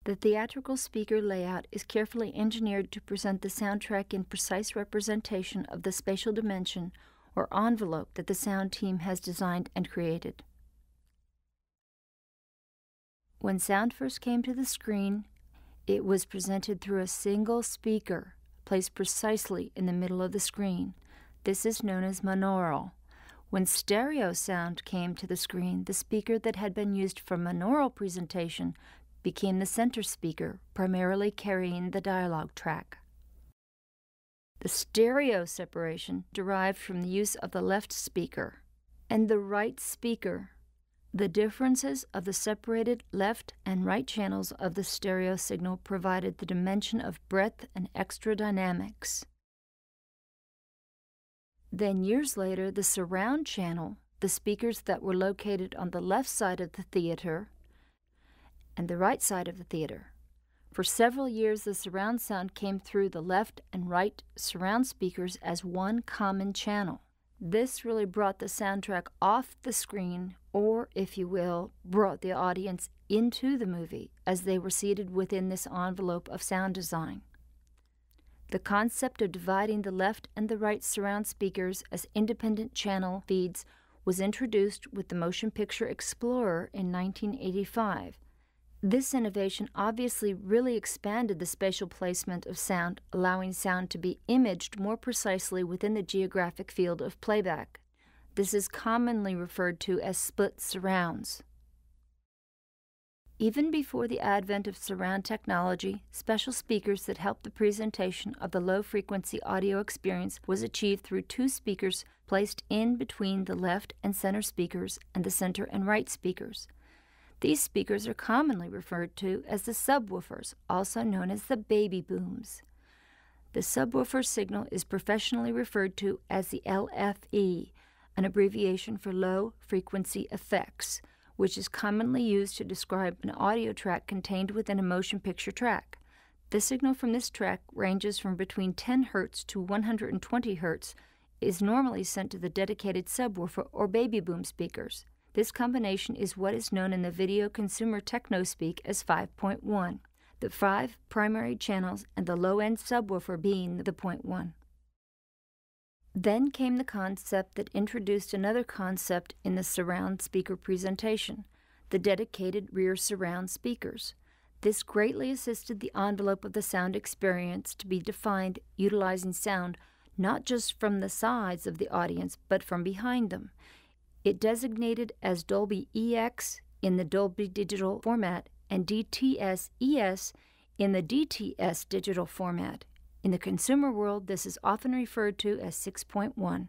The theatrical speaker layout is carefully engineered to present the soundtrack in precise representation of the spatial dimension or envelope that the sound team has designed and created. When sound first came to the screen, it was presented through a single speaker placed precisely in the middle of the screen. This is known as monaural. When stereo sound came to the screen, the speaker that had been used for monaural presentation became the center speaker, primarily carrying the dialogue track. The stereo separation derived from the use of the left speaker and the right speaker. The differences of the separated left and right channels of the stereo signal provided the dimension of breadth and extra dynamics. Then years later, the surround channel, the speakers that were located on the left side of the theater and the right side of the theater. For several years, the surround sound came through the left and right surround speakers as one common channel. This really brought the soundtrack off the screen, or, if you will, brought the audience into the movie as they were seated within this envelope of sound design. The concept of dividing the left and the right surround speakers as independent channel feeds was introduced with the Motion Picture Explorer in 1985. This innovation obviously really expanded the spatial placement of sound, allowing sound to be imaged more precisely within the geographic field of playback. This is commonly referred to as split surrounds. Even before the advent of surround technology, special speakers that helped the presentation of the low-frequency audio experience was achieved through two speakers placed in between the left and center speakers and the center and right speakers. These speakers are commonly referred to as the subwoofers, also known as the baby booms. The subwoofer signal is professionally referred to as the LFE, an abbreviation for low-frequency effects, which is commonly used to describe an audio track contained within a motion picture track. The signal from this track ranges from between 10 Hz to 120 Hz, is normally sent to the dedicated subwoofer or baby boom speakers. This combination is what is known in the video consumer technospeak as 5.1, the 5 primary channels and the low-end subwoofer being the 0.1. Then came the concept that introduced another concept in the surround speaker presentation, the dedicated rear surround speakers. This greatly assisted the envelope of the sound experience to be defined utilizing sound not just from the sides of the audience, but from behind them. It designated as Dolby EX in the Dolby Digital format and DTS-ES in the DTS digital format. In the consumer world, this is often referred to as 6.1.